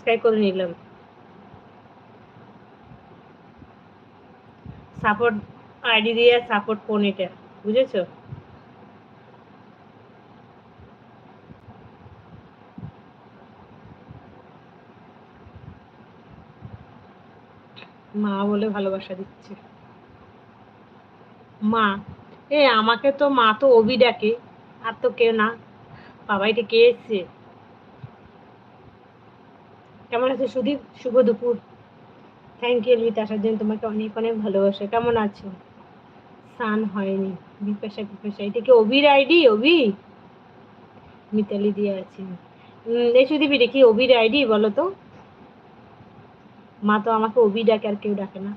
Subscribe করে নিলাম। Support ID দিয়ে সাপোর্ট ফোন, এটা বুঝেছো? মা বলে ভালোবাসা দিচ্ছে। মা, আমাকে তো মা তো অভি ডাকে, আর তো কেউ না। বাবাই ডেকে এসছে। কেমন আছে সুদীপ? শুভ দুপুর। থ্যাংক ইউ এলবিতে আসার জন্য, তোমাকে অনেক অনেক ভালোবাসা। কেমন আছো? স্নান হয়নি। বিপাশা বিপাশা, এটা কি অভির আইডি? অভি মিতালি দিয়ে আছে। এই সুদীপ, এটা কি অভির আইডি বলো তো? মা তো আমাকে অভি ডাকে, আর কেউ ডাকে না।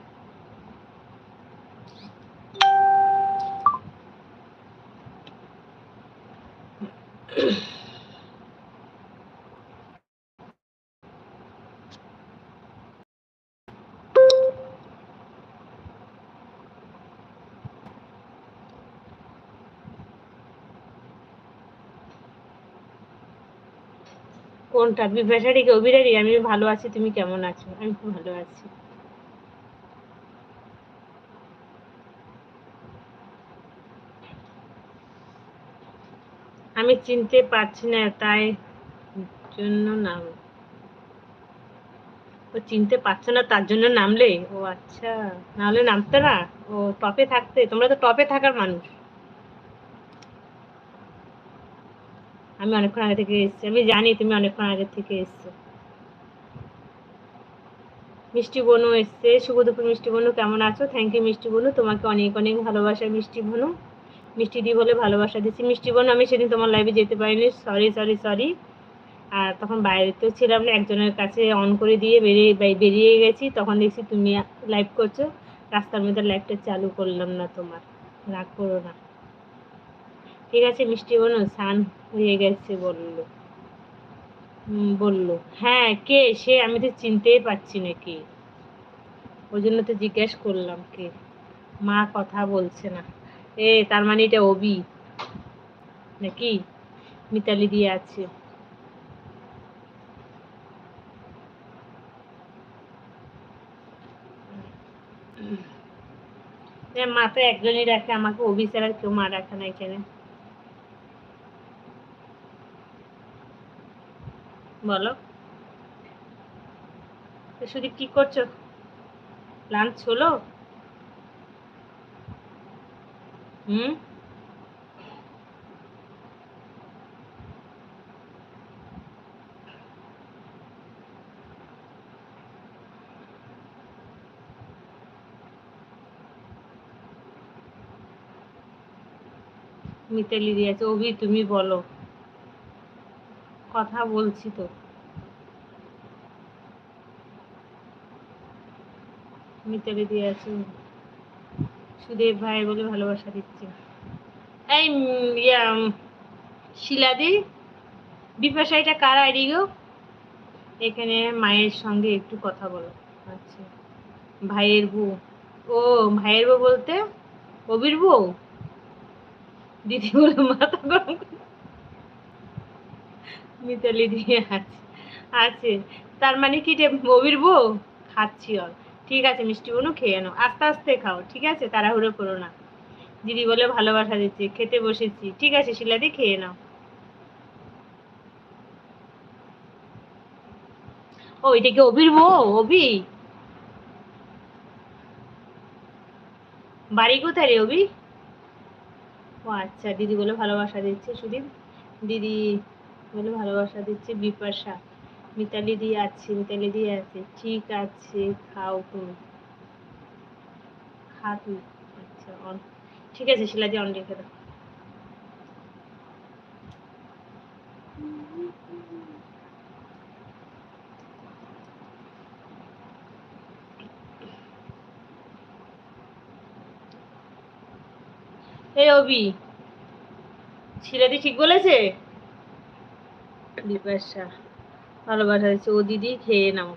কোনটা? বিপাশাটি কি অভির আইডি? আমি ভালো আছি, তুমি কেমন আছো? আমি খুব ভালো আছি। আমি চিনতে পারছি না, তাই জন্য নাম। ও চিনতে পারছো না তার জন্য নামলে? ও আচ্ছা, নাহলে নামতে না। ও টপে থাকতে, তোমরা তো টপে থাকার মানুষ। আমি অনেকক্ষণ আগে থেকে এসেছি, আমি জানি তুমি অনেকক্ষণ আগে থেকে এসছো। মিষ্টি বনু এসছে। শুভ দুপুর মিষ্টি বনু, কেমন আছো? থ্যাংক ইউ মিষ্টি বনু, তোমাকে অনেক অনেক ভালোবাসা মিষ্টি বনু। মিষ্টি দি বলে ভালোবাসা দিচ্ছি। মিষ্টি বনু, আমি সেদিন তোমার লাইভে যেতে পারিনি, সরি সরি সরি। আর তখন বাইরেতেও ছিলাম না, একজনের কাছে অন করে দিয়ে বেরিয়ে গেছি, তখন দেখছি তুমি লাইভ করছো। রাস্তার মধ্যে লাইভটা চালু করলাম না তোমার, রাগ করো না। ঠিক আছে মিষ্টি বনু, স্নান হয়ে গেছে বললো। বললো হ্যাঁ, কে সে? আমি তো চিনতেই পারছি না কে, ওই জন্য তো জিজ্ঞেস করলাম কে। মা কথা বলছে না। তার মানে এটা অবি নাকি? মিতালি দিয়ে আছে। মা তো একজনই রাখে আমাকে, অবি ছাড়া কেউ মা রাখে না এখানে। বলো শুধু কি করছো? লাঞ্চ হলো? হুম, মিতালি দিয়েছে। অভি তুমি বলো, কথা বলছি তো। মিতালি দিয়ে আছে। সুদেব ভাই বলে ভালোবাসা দিচ্ছে। এই শিলাদি, বিপাশা, এটা কার আইডি গো? এখানে মায়ের সঙ্গে একটু কথা বলো। আচ্ছা, ভাইয়ের বউ। ও ভাইয়ের বউ বলতে অবির বউ? দিদি বলে মাথা গরম মিতালি দিয়ে আছে। আছে, তার মানে কি যে অবির বউ? খাচ্ছি ওর। ঠিক আছে মিষ্টি বনু, খেয়ে নাও, আস্তে আস্তে খাও, ঠিক আছে? তাড়াহুড়ো করো না। দিদি বলে ভালোবাসা দিচ্ছে, খেতে বসেছি। ঠিক আছে শিলাদি, খেয়ে নাও। ও এটা কি অবির বউ? অভি বাড়ি কোথায় রে অভি? ও আচ্ছা, দিদি বলে ভালোবাসা দিচ্ছে সুদীপ। দিদি বলে ভালোবাসা দিচ্ছে বিপাশা। মিতালি দিয়ে আছে, মিতালি দিয়ে আছে। ঠিক আছে, খাও তুমি, খা তুমি। আচ্ছা অন, ঠিক আছে শিলাদি, অন রেখে দাও। এই অভি, শিলাদি ঠিক বলেছে? বিপাশা ভালোবাসা দিচ্ছে। ও দিদি খেয়ে নাও।